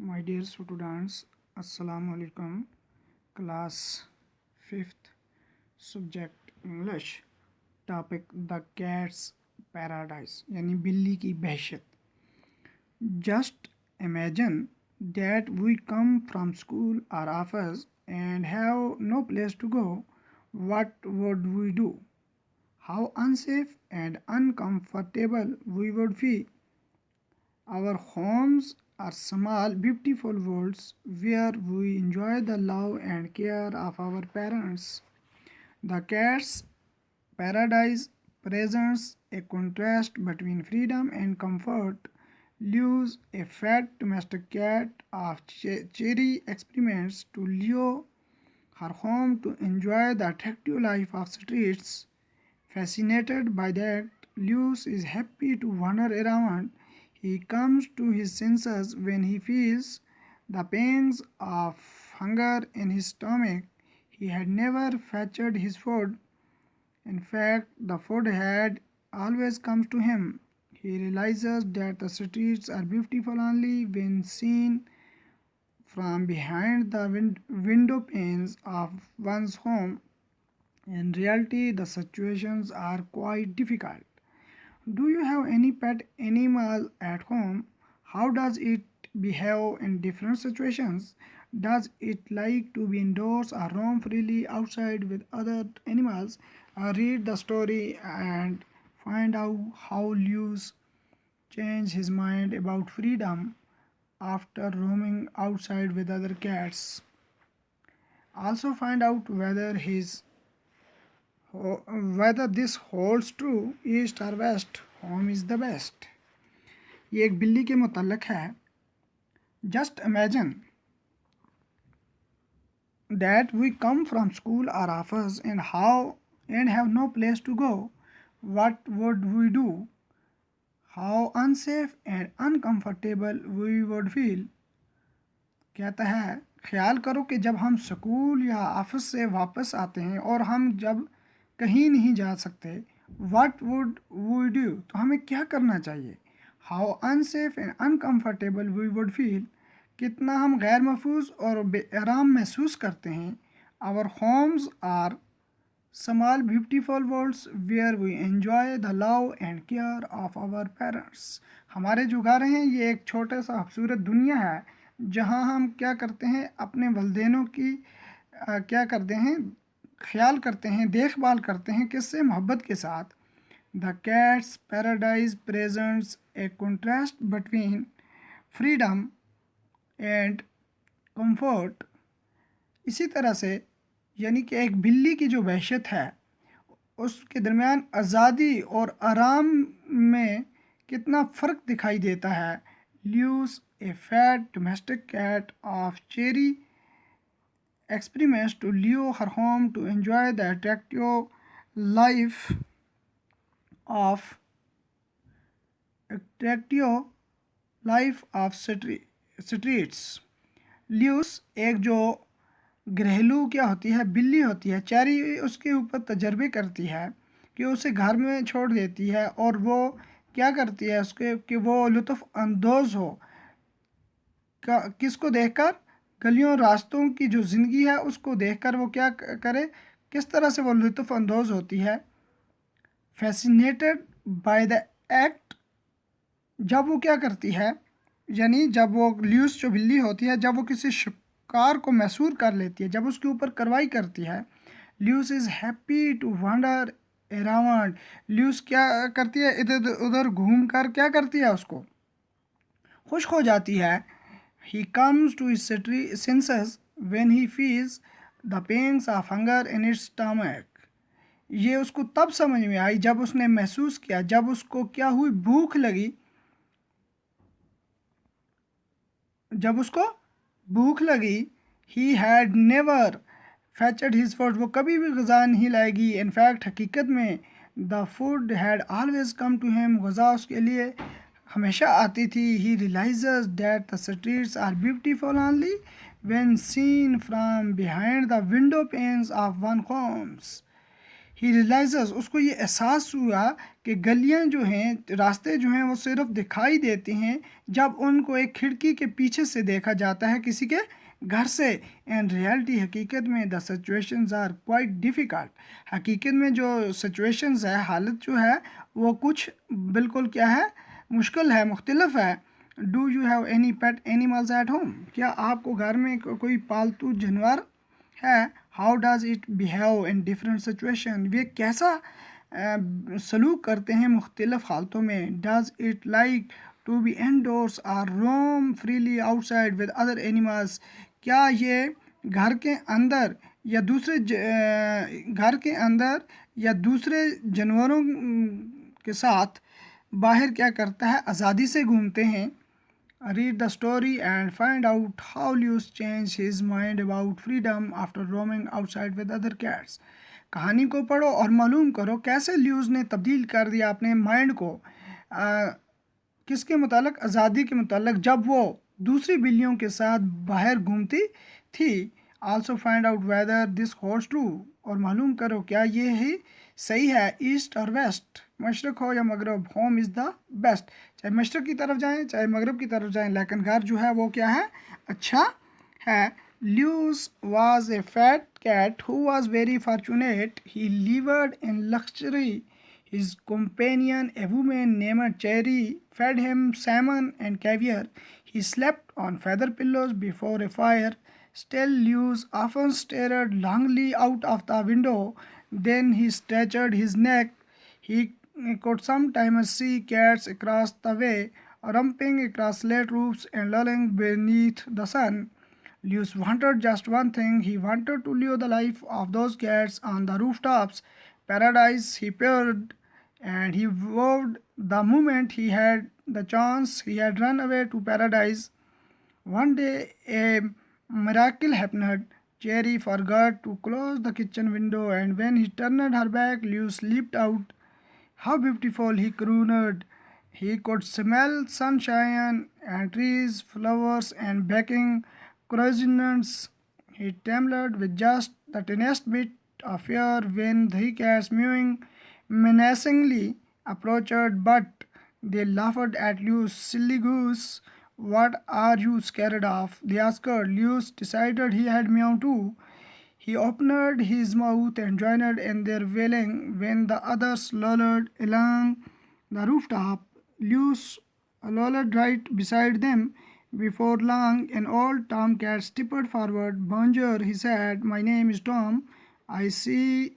My dear students, Assalamu alaikum. Class 5th, subject English. Topic The Cat's Paradise यानी बिल्ली की बहशत. Just imagine that we come from school or office and have no place to go. What would we do? How unsafe and uncomfortable we would feel. Our homes are small, beautiful worlds where we enjoy the love and care of our parents. The cat's paradise presents a contrast between freedom and comfort. Lose, a fat domestic cat of cherry, experiments to lure her home to enjoy the attractive life of streets. Fascinated by that, Luce is happy to wander around. He comes to his senses when he feels the pangs of hunger in his stomach. He had never fetched his food. In fact, the food had always come to him. He realizes that the streets are beautiful only when seen from behind the window panes of one's home. In reality, the situations are quite difficult. Do you have any pet animal at home? How does it behave in different situations? Does it like to be indoors or roam freely outside with other animals? Read the story and find out how Lewis changed his mind about freedom after roaming outside with other cats. Also find out whether this holds true east or west, home is the best. ये एक बिल्ली के मुतल्लक है. Just imagine that we come from school or office and have no place to go. What would we do? How unsafe and uncomfortable we would feel. कहता है, ख्याल करो कि जब हम स्कूल या ऑफिस से वापस आते हैं और हम जब कहीं नहीं जा सकते, what would we do? तो हमें क्या करना चाहिए? How unsafe and uncomfortable we would feel. कितना हम गैर महफूज और बेआराम महसूस करते हैं. Our homes are small beautiful worlds where we enjoy the love and care of our parents. हमारे जो घर हैं ये एक छोटा सा खूबसूरत दुनिया है जहाँ हम क्या करते हैं, अपने वलदेनों की क्या करते हैं, ख्याल करते हैं, देखभाल करते हैं, किससे, मोहब्बत के साथ. The cats paradise presents A contrast between freedom and comfort. इसी तरह से यानी कि एक बिल्ली की जो वहशत है उसके दरमियान आज़ादी और आराम में कितना फ़र्क दिखाई देता है. Luce, a fat domestic cat of cherry, experiments to lure her home to enjoy the attractive life of streets. Luce एक जो घरेलू क्या होती है, बिल्ली होती है, चेरी उसके ऊपर तजर्बे करती है कि उसे घर में छोड़ देती है और वो क्या करती है उसके कि वो लुत्फ़ अंदोज़ हो. किसको देखकर? गलियों रास्तों की जो ज़िंदगी है उसको देखकर वो क्या करे, किस तरह से वो लुत्फ़ अंदोज़ होती है. फैसिनेटेड बाय द एक्ट, जब वो क्या करती है, यानी जब वो ल्यूस जो बिल्ली होती है जब वो किसी शिकार को मैसूर कर लेती है, जब उसके ऊपर कार्रवाई करती है. Luce is happy to wander around. Luce क्या करती है, इधर उधर घूम कर क्या करती है, उसको खुश हो जाती है. He comes to his senses when he feels the pangs of hunger in its stomach. ये उसको तब समझ में आई जब उसने महसूस किया, जब उसको क्या हुई, भूख लगी. जब उसको भूख लगी. He had never fetched his food. वो कभी भी ग़ज़ा नहीं लाएगी. In fact, हकीकत में the food had always come to him. Gaza उसके लिए हमेशा आती थी. He realizes that the streets are beautiful only when seen from behind the window panes of one's homes. He realises, उसको ये एहसास हुआ कि गलियां जो हैं, रास्ते जो हैं वो सिर्फ दिखाई देती हैं जब उनको एक खिड़की के पीछे से देखा जाता है किसी के घर से। एंड रियलिटी, हकीकत में the situations are quite difficult, हकीकत में जो सिचुएशंस है, हालत जो है वो कुछ बिल्कुल क्या है, मुश्किल है, मुख्तलिफ है। Do you have any pet animals at home, क्या आपको घर में कोई पालतू जानवर है। How does it behave in different situation, वे कैसा सलूक करते हैं मुख्तलिफ हालतों में। Does it like to be indoors और roam freely outside with other animals, क्या ये घर के अंदर या दूसरे घर के अंदर या दूसरे जानवरों के साथ बाहर क्या करता है, आज़ादी से घूमते हैं। Read the story and find out how Lewis changed his mind about freedom after roaming outside with other cats. कहानी को पढ़ो और मालूम करो कैसे ल्यूज ने तब्दील कर दिया अपने माइंड को किसके मुतालिक, आज़ादी के मुतालिक, जब वो दूसरी बिल्लियों के साथ बाहर घूमती थी। Also find out whether this holds true, और मालूम करो क्या ये ही सही है, ईस्ट और वेस्ट, मशरक़ हो या मगरब, होम इज़ द बेस्ट, चाहे मशरक़ की तरफ जाएं चाहे मगरब की तरफ जाएं, लेकिन घर जो है वो क्या है, अच्छा है। Lewis was a fat cat who was very fortunate. He lived in luxury. His companion, a woman named Cherry, fed him salmon and caviar. He slept on feather pillows before a fire. Still, Lewis often stared longingly out of the window. Then he stretched his neck. He could sometimes see cats across the way, romping across slate roofs and lolling beneath the sun. Lewis wanted just one thing. He wanted to live the life of those cats on the rooftops. Paradise, he purred, and he vowed the moment he had the chance, he had run away to paradise. One day, a miracle happened. Cherry forgot to close the kitchen window, and when he turned her back, Lewis leaped out. How beautiful, he crooned. He could smell sunshine and trees, flowers, and baking croissants. He trembled with just the tiniest bit of fear when three cats mewing menacingly approached, but they laughed at Lewis. Silly goose, what are you scared of? They asked. Lewis decided he had meowed too. He opened his mouth and joined in their wailing when the others lolled along the rooftop. Lewis lolled right beside them. Before long, an old tomcat stepped forward. Bonjour, he said. My name is Tom. I see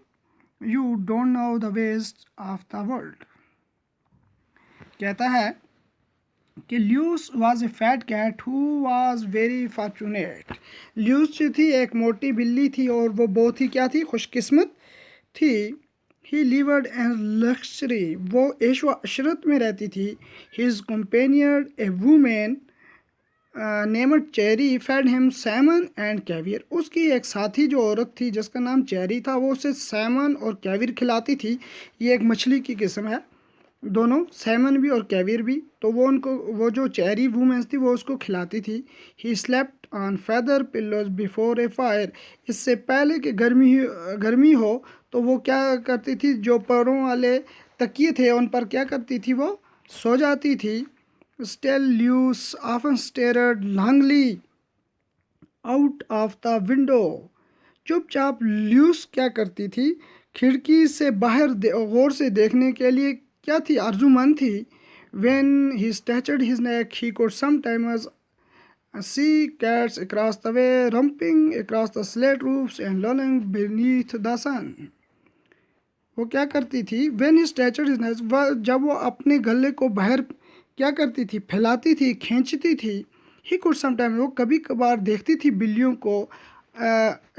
you don't know the ways of the world. कहता है कि Luce was a fat cat who was very fortunate. Luce जो थी एक मोटी बिल्ली थी और वो बहुत ही क्या थी, खुशकिस्मत थी। ही लिव्ड इन लग्जरी, वो ऐशो अशरत में रहती थी। His companion a woman named Cherry fed him salmon and caviar, उसकी एक साथी जो औरत थी जिसका नाम चेरी था, वो उसे सैमन और कैवियर खिलाती थी। ये एक मछली की किस्म है, दोनों सैमन भी और कैवियर भी। तो वो जो चेरी वूमेंस थी वो उसको खिलाती थी। He slept on feather pillows before A fire, इससे पहले कि गर्मी हो तो वो क्या करती थी, जो पैरों वाले तकिए थे उन पर क्या करती थी, वो सो जाती थी। Still, Lewis often stared longingly out of the window. चुपचाप ल्यूस क्या करती थी, खिड़की से बाहर गौर से देखने के लिए क्या थी, आरजुमंद थी। When he stretched his neck, he could sometimes see cats across the way, romping across the slate roofs and lolling beneath the sun. वो क्या करती थी, When he stretched his neck, जब वो अपने गले को बाहर क्या करती थी, फैलाती थी, खींचती थी। ही कुड समटाइम, वो कभी कभार देखती थी बिल्लियों को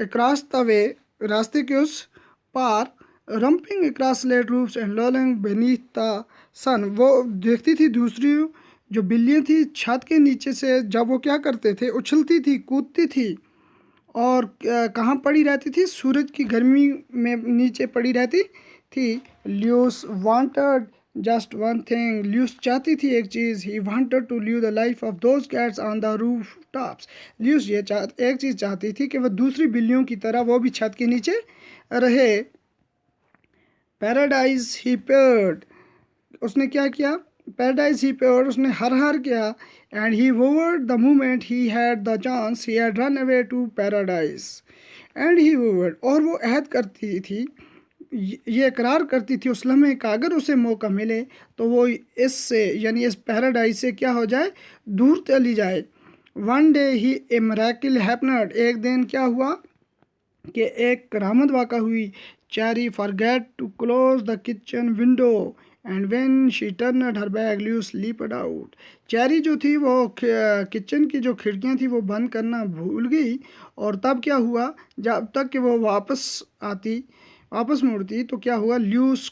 अक्रॉस द वे, रास्ते के उस पार, romping across slate roofs and lolling beneath the sun, वो देखती थी दूसरी जो बिल्लियाँ थी छत के नीचे से जब वो क्या करते थे, उछलती थी, कूदती थी और कहाँ पड़ी रहती थी, सूरज की गर्मी में नीचे पड़ी रहती थी। Luce wanted just one thing, Luce चाहती थी एक चीज़। He wanted to live the life of those cats on the roof tops, Luce ये एक चीज़ चाहती थी कि वह दूसरी बिल्लियों की तरह वो भी छत के नीचे रहे। पैराडाइज ही पेयर्ड, उसने क्या किया, पैराडाइज ही पेयर्ड, उसने हर किया, and he vowed the moment he had the chance he had run away to paradise, and he vowed, और वो अहद करती थी, ये इकरार करती थी उस लम्हे का, अगर उसे मौका मिले तो वो इससे यानी इस पैराडाइज से क्या हो जाए, दूर चली जाए। One day he a miracle happened, एक दिन क्या हुआ कि एक करामत वाक़ा हुई। Cherry forget to close the kitchen window and when she turned her back Luce slipped out, Cherry जो थी वो किचन की जो खिड़कियां थी वो बंद करना भूल गई, और तब क्या हुआ, जब तक कि वो वापस मुड़ती तो क्या हुआ, ल्यूस